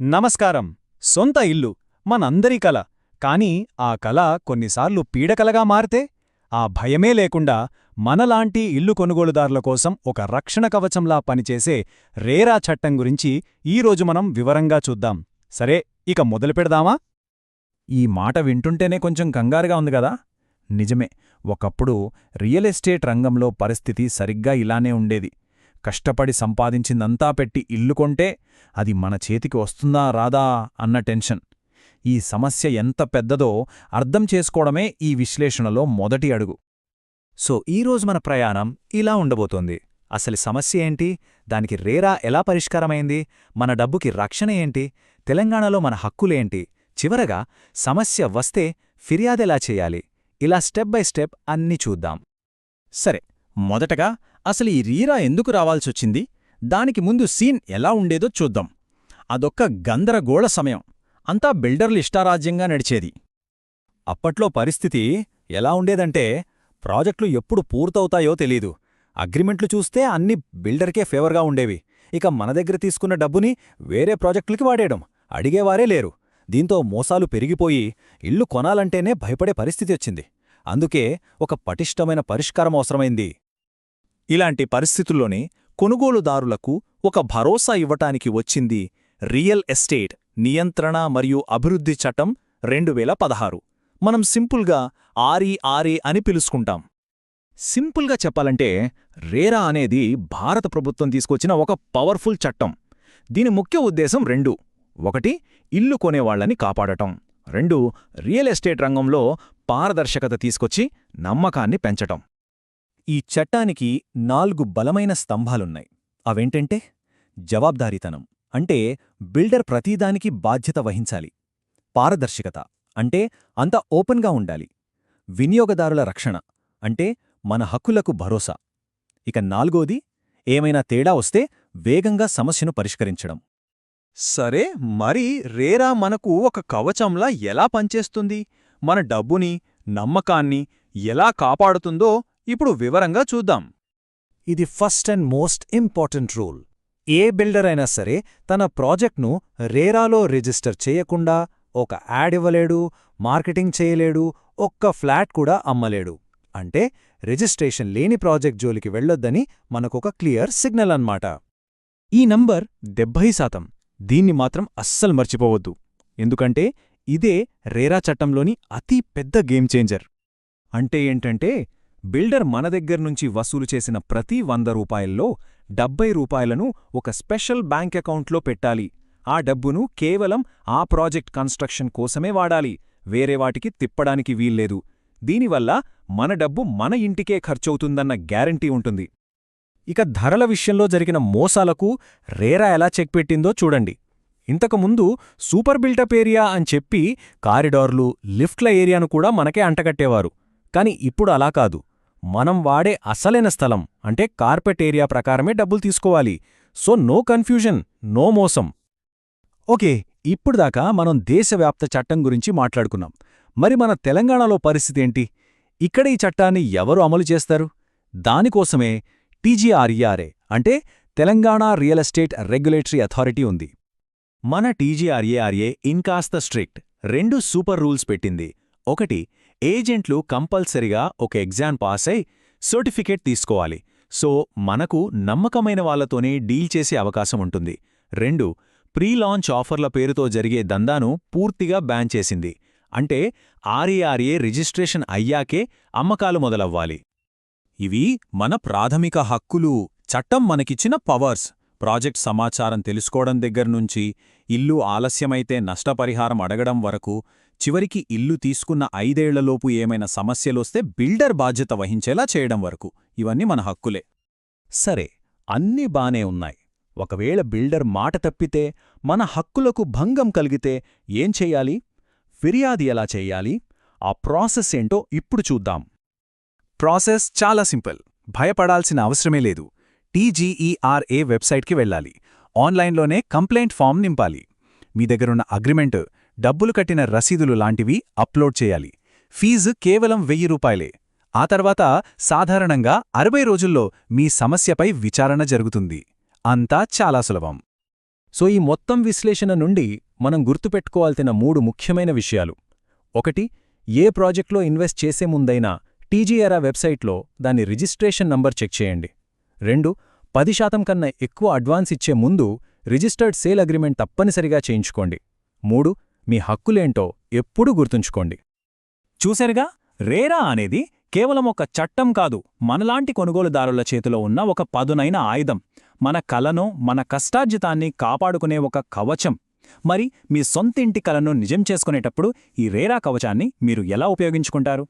నమస్కారం. సొంత ఇల్లు మనందరి కల. కాని ఆ కల కొన్నిసార్లు పీడకలగా మారితే ఆ భయమే లేకుండా మనలాంటి ఇల్లు కొనుగోలుదారుల కోసం ఒక రక్షణ కవచంలా పనిచేసే రేరా చట్టం గురించి ఈరోజు మనం వివరంగా చూద్దాం. సరే, ఇక మొదలుపెడదామా? ఈ మాట వింటుంటేనే కొంచెం కంగారుగా ఉంది గదా. నిజమే, ఒకప్పుడు రియల్ ఎస్టేట్ రంగంలో పరిస్థితి సరిగ్గా ఇలానే ఉండేది. కష్టపడి సంపాదించిందంతా పెట్టి ఇల్లు కొంటే అది మన చేతికి వస్తుందా రాదా అన్న టెన్షన్. ఈ సమస్య ఎంత పెద్దదో అర్థం చేసుకోవడమే ఈ విశ్లేషణలో మొదటి అడుగు. సో ఈరోజు మన ప్రయాణం ఇలా ఉండబోతోంది. అసలు సమస్య ఏంటి, దానికి రేరా ఎలా పరిష్కారమైంది, మన డబ్బుకి రక్షణ ఏంటి, తెలంగాణలో మన హక్కులేంటి, చివరగా సమస్య వస్తే ఫిర్యాదెలా చేయాలి, ఇలా స్టెప్ బై స్టెప్ అన్నీ చూద్దాం. సరే, మొదటగా అసలు ఈ రీరా ఎందుకు రావాల్సొచ్చింది, దానికి ముందు సీన్ ఎలా ఉండేదో చూద్దాం. అదొక్క గందరగోళ సమయం. అంతా బిల్డర్లు ఇష్టారాజ్యంగా నడిచేది. అప్పట్లో పరిస్థితి ఎలా ఉండేదంటే, ప్రాజెక్టులు ఎప్పుడు పూర్తవుతాయో తెలీదు. అగ్రిమెంట్లు చూస్తే అన్ని బిల్డర్కే ఫేవర్గా ఉండేవి. ఇక మన దగ్గర తీసుకున్న డబ్బుని వేరే ప్రాజెక్టులకి వాడేయడం, అడిగేవారే లేరు. దీంతో మోసాలు పెరిగిపోయి ఇల్లు కొనాలంటేనే భయపడే పరిస్థితి వచ్చింది. అందుకే ఒక పటిష్టమైన పరిష్కారం అవసరమైంది. ఇలాంటి పరిస్థితుల్లోనే కొనుగోలుదారులకు ఒక భరోసా ఇవ్వటానికి వచ్చింది రియల్ ఎస్టేట్ నియంత్రణ మరియు అభివృద్ధి చట్టం 2016. మనం సింపుల్గా ఆర్ఈఆర్ఏ అని పిలుచుకుంటాం. సింపుల్గా చెప్పాలంటే రేరా అనేది భారత ప్రభుత్వం తీసుకొచ్చిన ఒక పవర్ఫుల్ చట్టం. దీని ముఖ్య ఉద్దేశం రెండు: ఒకటి, ఇల్లు కొనేవాళ్లని కాపాడటం; రెండు, రియల్ ఎస్టేట్ రంగంలో పారదర్శకత తీసుకొచ్చి నమ్మకాన్ని పెంచటం. ఈ చట్టానికి 4 బలమైన స్తంభాలున్నాయి. అవేంటంటే, జవాబ్దారీతనం, అంటే బిల్డర్ ప్రతీదానికి బాధ్యత వహించాలి; పారదర్శకత, అంటే అంతా ఓపెన్గా ఉండాలి; వినియోగదారుల రక్షణ, అంటే మన హక్కులకు భరోసా; ఇక నాలుగోది, ఏమైనా తేడా వస్తే వేగంగా సమస్యను పరిష్కరించడం. సరే, మరి రేరా మనకు ఒక కవచంలా ఎలా పనిచేస్తుంది, మన డబ్బుని, నమ్మకాన్ని ఎలా కాపాడుతుందో ఇప్పుడు వివరంగా చూద్దాం. ఇది first and most important rule. A builder అయినా సరే తన ప్రాజెక్ట్ను రేరాలో రిజిస్టర్ చేయకుండా ఒక యాడ్ ఇవ్వలేడు, మార్కెటింగ్ చేయలేడు, ఒక్క ఫ్లాట్ కూడా అమ్మలేడు. అంటే రిజిస్ట్రేషన్ లేని ప్రాజెక్ట్ జోలికి వెళ్లొద్దని మనకొక క్లియర్ సిగ్నల్ అన్నమాట. ఈ నంబర్ 70%. దీన్ని మాత్రం అస్సలు మర్చిపోవద్దు. ఎందుకంటే ఇదే రేరా చట్టంలోని అతి పెద్ద గేమ్ చేంజర్. అంటే ఏంటంటే, బిల్డర్ మన దగ్గర్నుంచి వసూలు చేసిన ప్రతి 100 రూపాయల్లో 70 రూపాయలను ఒక స్పెషల్ బ్యాంక్ అకౌంట్లో పెట్టాలి. ఆ డబ్బును కేవలం ఆ ప్రాజెక్ట్ కన్స్ట్రక్షన్ కోసమే వాడాలి, వేరే వాటికి తిప్పడానికి వీల్లేదు. దీనివల్ల మన డబ్బు మన ఇంటికే ఖర్చవుతుందన్న గ్యారంటీ ఉంటుంది. ఇక ధరల విషయంలో జరిగిన మోసాలకు రేరా ఎలా చెక్ పెట్టిందో చూడండి. ఇంతకుముందు సూపర్ బిల్టప్ ఏరియా అని చెప్పి కారిడార్లు, లిఫ్ట్ల ఏరియాను కూడా మనకే అంటగట్టేవారు. కాని ఇప్పుడు అలా కాదు. మనం వాడే అసలైన స్థలం, అంటే కార్పెట్ ఏరియా ప్రకారమే డబ్బులు తీసుకోవాలి. సో నో కన్ఫ్యూజన్, నో మోసం. ఓకే, ఇప్పుడుదాకా మనం దేశవ్యాప్త చట్టం గురించి మాట్లాడుకున్నాం. మరి మన తెలంగాణలో పరిస్థితేంటి? ఇక్కడ ఈ చట్టాన్ని ఎవరు అమలు చేస్తారు? దానికోసమే టీజీఆర్ఈఆర్ఏ, అంటే Telangana real estate regulatory authority ఉంది. మన టీజీఆర్ఏఆర్ఏ ఇంకాస్త స్ట్రిక్ట్. 2 సూపర్ రూల్స్ పెట్టింది. ఒకటి, ఏజెంట్లు కంపల్సరిగా ఒక ఎగ్జామ్ పాస్ అయి సర్టిఫికేట్ తీసుకోవాలి. సో మనకు నమ్మకమైన వాళ్లతోనే డీల్ చేసే అవకాశం ఉంటుంది. 2, ప్రీ లాంచ్ ఆఫర్ల పేరుతో జరిగే దందాను పూర్తిగా బ్యాన్ చేసింది. అంటే ఆర్ఏఆర్ఏ రిజిస్ట్రేషన్ అయ్యాకే అమ్మకాలు మొదలవ్వాలి. ఇవి మన ప్రాథమిక హక్కులు. చట్టం మనకిచ్చిన పవర్స్. ప్రాజెక్ట్ సమాచారం తెలుసుకోవడం దగ్గర్నుంచి, ఇల్లు ఆలస్యమైతే నష్టపరిహారం అడగడం వరకు, చివరికి ఇల్లు తీసుకున్న 5 ఏళ్లలోపు ఏమైనా సమస్యలొస్తే బిల్డర్ బాధ్యత వహించేలా చేయడం వరకు, ఇవన్నీ మన హక్కులే. సరే, అన్నీ బానే ఉన్నాయి. ఒకవేళ బిల్డర్ మాట తప్పితే, మన హక్కులకు భంగం కలిగితే ఏం చెయ్యాలి? ఫిర్యాదు ఎలా చెయ్యాలి? ఆ ప్రాసెస్ ఏంటో ఇప్పుడు చూద్దాం. ప్రాసెస్ చాలా సింపుల్. భయపడాల్సిన అవసరమే లేదు. టీజీఈఆర్ఏ వెబ్సైట్కి వెళ్ళాలి. ఆన్లైన్లోనే కంప్లైంట్ ఫామ్ నింపాలి. మీ దగ్గరున్న అగ్రిమెంట్, డబ్బులు కట్టిన రసీదులు లాంటివి అప్లోడ్ చేయాలి. ఫీజు కేవలం 1000 రూపాయలే. ఆ తర్వాత సాధారణంగా 60 రోజుల్లో మీ సమస్యపై విచారణ జరుగుతుంది. అంతా చాలా సులభం. సో ఈ మొత్తం విశ్లేషణ నుండి మనం గుర్తుపెట్టుకోవాల్సిన 3 ముఖ్యమైన విషయాలు. 1. ఏ ప్రాజెక్ట్లో ఇన్వెస్ట్ చేసే ముందైనా టీజీఆర్ఆ వెబ్సైట్లో దాని రిజిస్ట్రేషన్ నంబర్ చెక్ చేయండి. 2. 10% కన్నా ఎక్కువ అడ్వాన్స్ ఇచ్చే ముందు రిజిస్టర్డ్ సేల్ అగ్రిమెంట్ తప్పనిసరిగా చేయించుకోండి. 3. మీ హక్కులేంటో ఎప్పుడూ గుర్తుంచుకోండి. చూశారుగా, రేరా అనేది కేవలం ఒక చట్టం కాదు, మనలాంటి కొనుగోలుదారుల చేతిలో ఉన్న ఒక పదునైన ఆయుధం. మన కలను, మన కష్టార్జితాన్ని కాపాడుకునే ఒక కవచం. మరి మీ సొంత ఇంటి కలను నిజం చేసుకునేటప్పుడు ఈ రేరా కవచాన్ని మీరు ఎలా ఉపయోగించుకుంటారు?